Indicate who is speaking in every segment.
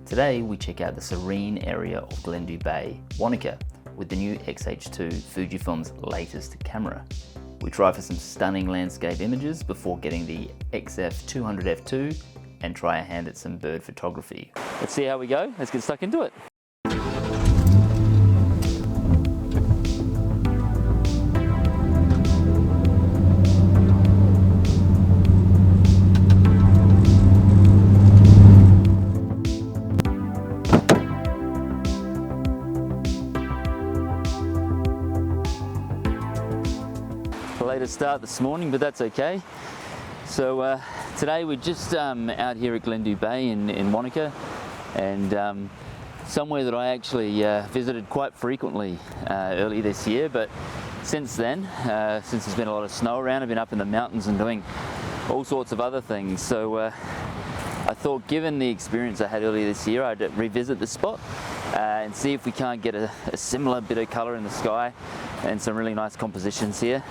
Speaker 1: Today we check out the serene area of Glendu Bay, Wanaka, with the new X-H2, Fujifilm's latest camera. We try for some stunning landscape images before getting the XF 200f2 and try a hand at some bird photography. Let's see how we go. Let's get stuck into it. Later start this morning, but that's okay. So today we're just out here at Glendu Bay in Wanaka, and somewhere that I actually visited quite frequently earlier this year, but since then, since there's been a lot of snow around, I've been up in the mountains and doing all sorts of other things. So I thought, given the experience I had earlier this year, I'd revisit the spot and see if we can't get a similar bit of colour in the sky and some really nice compositions here.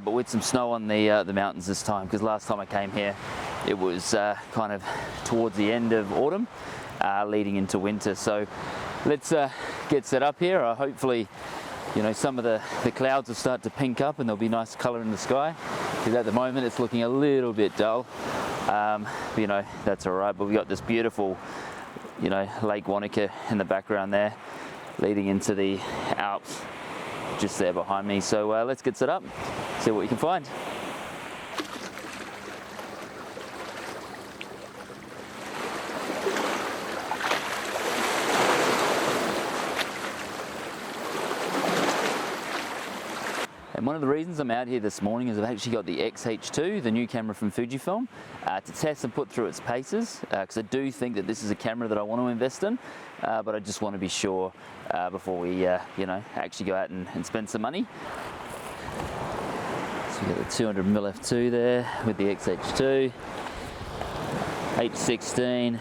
Speaker 1: But with some snow on the mountains this time, because last time I came here it was kind of towards the end of autumn, leading into winter. So let's get set up here. Hopefully, you know, some of the clouds will start to pink up and there'll be nice colour in the sky, because at the moment it's looking a little bit dull. But, you know, that's alright. But we've got this beautiful, you know, Lake Wanaka in the background there, leading into the Alps just there behind me. So let's get set up, see what we can find. And one of the reasons I'm out here this morning is I've actually got the X-H2, the new camera from Fujifilm, to test and put through its paces, because I do think that this is a camera that I want to invest in, but I just want to be sure before we, you know, actually go out and spend some money. So we've got the 200mm f2 there with the X-H2, 8-16,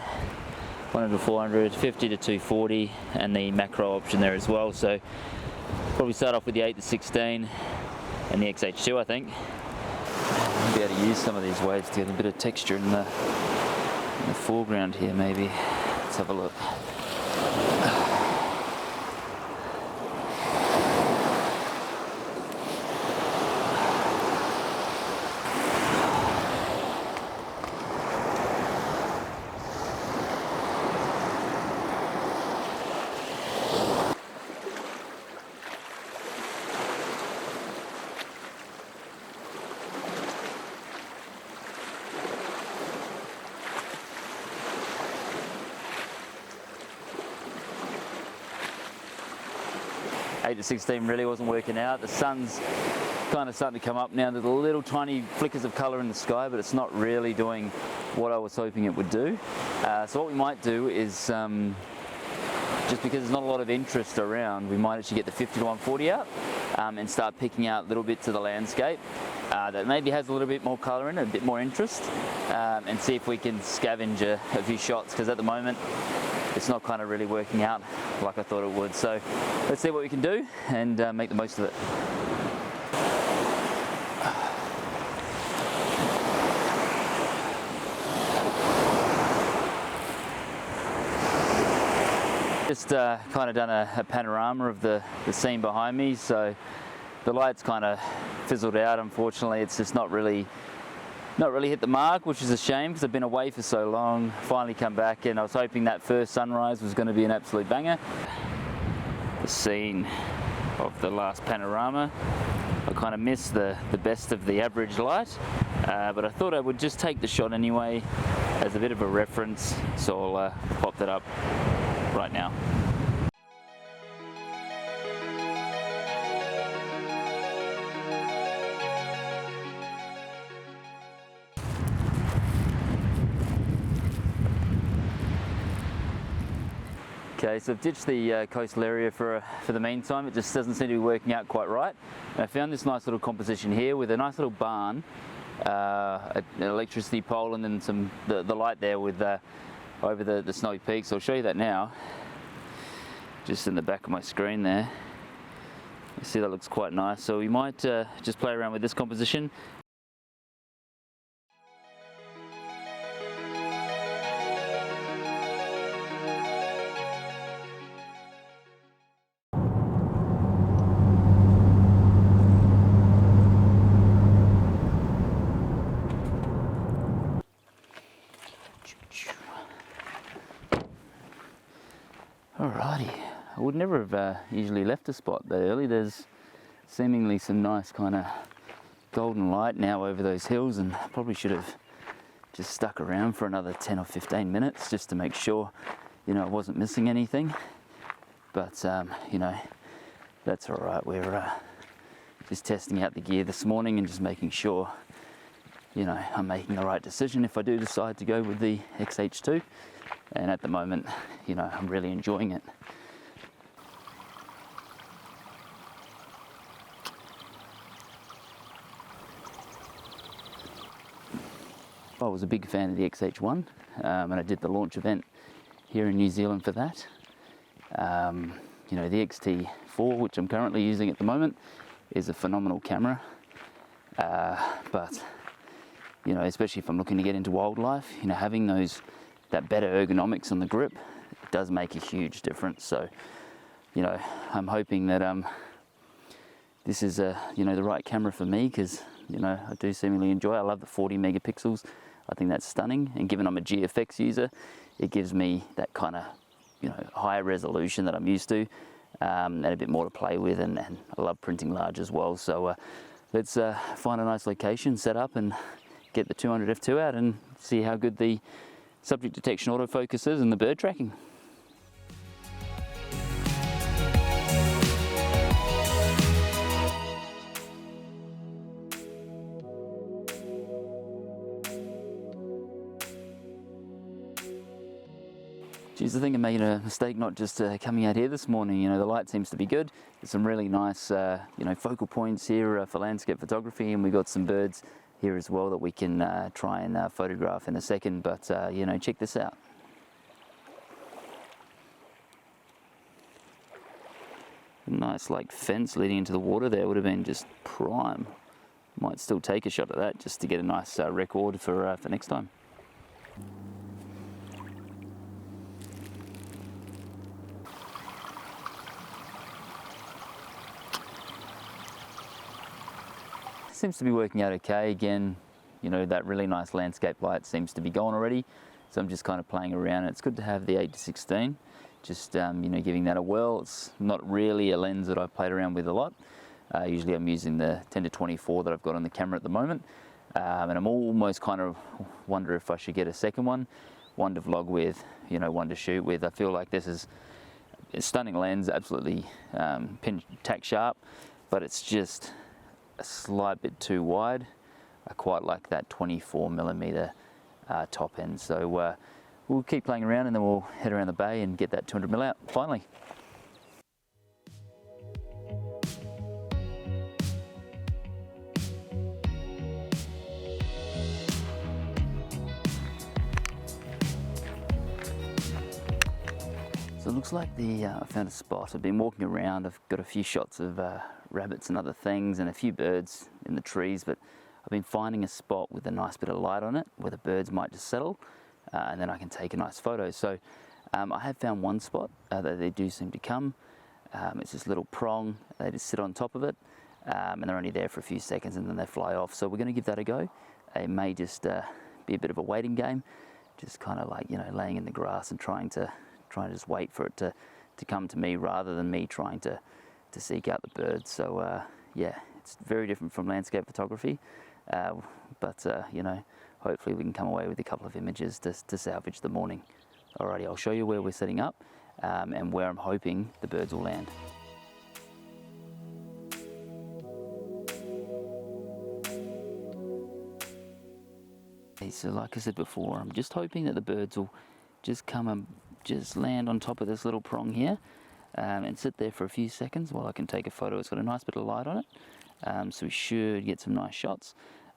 Speaker 1: 100-400, 50-240, and the macro option there as well. So probably start off with the 8-16 and the X-H2, I think. I'll be able to use some of these waves to get a bit of texture in the foreground here, maybe. Let's have a look. (8-16) really wasn't working out. The sun's kind of starting to come up now. There's a little tiny flickers of colour in the sky, but it's not really doing what I was hoping it would do. So what we might do is, just because there's not a lot of interest around, we might actually get the 50-140 out and start picking out little bits of the landscape that maybe has a little bit more colour in it, a bit more interest, and see if we can scavenge a few shots, because at the moment it's not kind of really working out like I thought it would. So let's see what we can do and make the most of it. Just kind of done a panorama of the scene behind me. So the light's kind of fizzled out, unfortunately. It's just not really hit the mark, which is a shame, because I've been away for so long. Finally come back, and I was hoping that first sunrise was going to be an absolute banger. The scene of the last panorama, I kind of missed the best of the average light, but I thought I would just take the shot anyway as a bit of a reference, so I'll pop that up right now. Okay, so I've ditched the coastal area for the meantime. It just doesn't seem to be working out quite right. And I found this nice little composition here with a nice little barn, an electricity pole, and then the light there with over the snowy peaks. So I'll show you that now. Just in the back of my screen there. You see that looks quite nice. So we might just play around with this composition. Alrighty, I would never have usually left a spot that early. There's seemingly some nice kind of golden light now over those hills, and probably should have just stuck around for another 10 or 15 minutes just to make sure, you know, I wasn't missing anything. But, you know, that's all right. We're just testing out the gear this morning and just making sure, you know, I'm making the right decision if I do decide to go with the X-H2. And at the moment, you know, I'm really enjoying it. I was a big fan of the X-H1, and I did the launch event here in New Zealand for that. You know, the X-T4, which I'm currently using at the moment, is a phenomenal camera. But, you know, especially if I'm looking to get into wildlife, you know, having that better ergonomics on the grip, it does make a huge difference. So, you know, I'm hoping that this is you know, the right camera for me, because, you know, I do seemingly enjoy it. I love the 40 megapixels. I think that's stunning, and given I'm a GFX user, it gives me that kind of, you know, higher resolution that I'm used to, and a bit more to play with, and I love printing large as well. So let's find a nice location, set up, and get the 200 f2 out and see how good the subject detection autofocus is and the bird tracking. Geez, I think I made a mistake not just coming out here this morning. You know, the light seems to be good. There's some really nice, you know, focal points here for landscape photography, and we got some birds here as well that we can try and photograph in a second. But you know, check this out. A nice like fence leading into the water there would have been just prime. Might still take a shot of that just to get a nice record for next time. Seems to be working out okay. Again, you know, that really nice landscape light seems to be gone already, so I'm just kind of playing around. It's good to have the 8-16, just you know, giving that a whirl. It's not really a lens that I've played around with a lot. Usually I'm using the 10-24 that I've got on the camera at the moment, and I'm almost kind of wonder if I should get a second one to vlog with, you know, one to shoot with. I feel like this is a stunning lens, absolutely tack sharp, but it's just a slight bit too wide. I quite like that 24mm top end, so we'll keep playing around and then we'll head around the bay and get that 200mm out finally. So it looks like I found a spot. I've been walking around, I've got a few shots of rabbits and other things and a few birds in the trees, but I've been finding a spot with a nice bit of light on it where the birds might just settle, and then I can take a nice photo. So I have found one spot that they do seem to come. It's this little prong, they just sit on top of it, and they're only there for a few seconds and then they fly off. So we're going to give that a go. It may just be a bit of a waiting game, just kind of like, you know, laying in the grass and trying to just wait for it to come to me rather than me trying to seek out the birds. So yeah, it's very different from landscape photography, but you know, hopefully we can come away with a couple of images to salvage the morning. Alrighty, I'll show you where we're setting up and where I'm hoping the birds will land. Okay, so like I said before, I'm just hoping that the birds will just come and just land on top of this little prong here and sit there for a few seconds while I can take a photo. It's got a nice bit of light on it, so we should get some nice shots,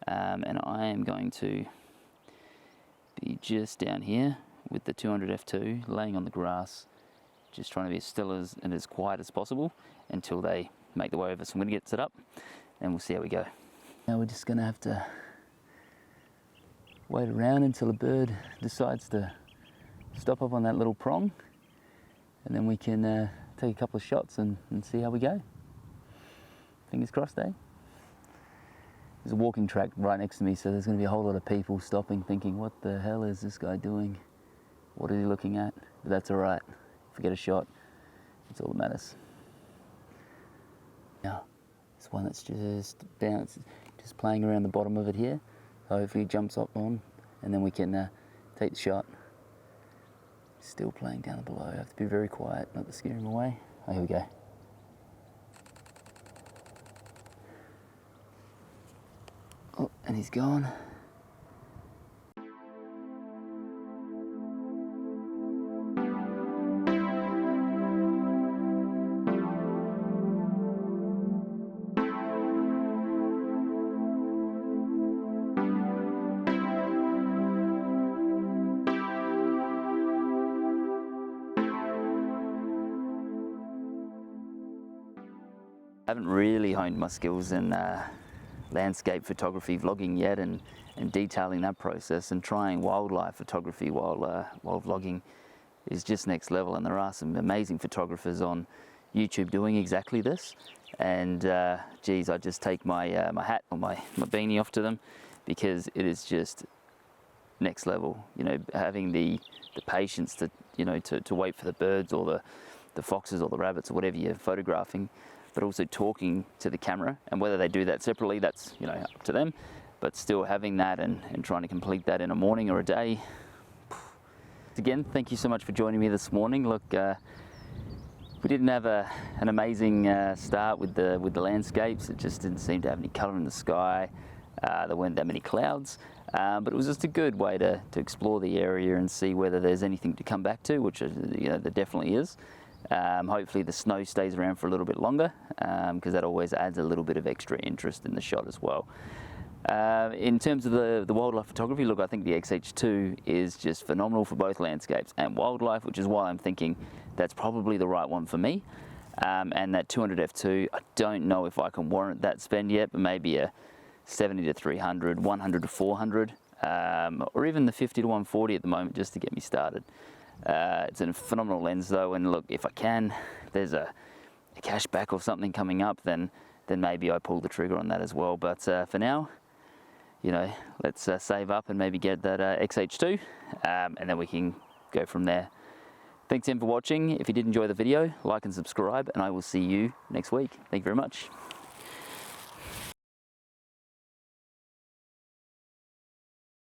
Speaker 1: and I am going to be just down here with the 200 f2 laying on the grass, just trying to be as still and as quiet as possible until they make the way over. So I'm going to get set up and we'll see how we go. Now we're just going to have to wait around until a bird decides to stop up on that little prong, and then we can take a couple of shots and see how we go. Fingers crossed, eh? There's a walking track right next to me, so there's going to be a whole lot of people stopping thinking, what the hell is this guy doing? What is he looking at? But that's alright. to get a shot. That's all that matters. Now, this one that's just playing around the bottom of it here. Hopefully it jumps up on, and then we can take the shot. Still playing down below. I have to be very quiet, not to scare him away. Oh, here we go. Oh, and he's gone. I haven't really honed my skills in landscape photography vlogging yet, and detailing that process, and trying wildlife photography while vlogging is just next level. And there are some amazing photographers on YouTube doing exactly this, and geez, I just take my my hat or my beanie off to them, because it is just next level. You know, having the patience to, you know, to wait for the birds or the foxes or the rabbits or whatever you're photographing, but also talking to the camera, and whether they do that separately, that's, you know, up to them, but still having that and trying to complete that in a morning or a day. Again, thank you so much for joining me this morning. Look, we didn't have an amazing start with the landscapes. It just didn't seem to have any color in the sky. There weren't that many clouds, but it was just a good way to explore the area and see whether there's anything to come back to, which, you know, there definitely is. Hopefully the snow stays around for a little bit longer, because that always adds a little bit of extra interest in the shot as well. In terms of the wildlife photography, look, I think the X-H2 is just phenomenal for both landscapes and wildlife, which is why I'm thinking that's probably the right one for me. And that 200 f2, I don't know if I can warrant that spend yet, but maybe a 70 to 300, 100 to 400, or even the 50 to 140 at the moment, just to get me started. It's a phenomenal lens though, and look, if I can, if there's a cashback or something coming up, then maybe I pull the trigger on that as well. But for now, you know, let's save up and maybe get that X-H2, and then we can go from there. Thanks again for watching. If you did enjoy the video, like and subscribe, and I will see you next week. Thank you very much.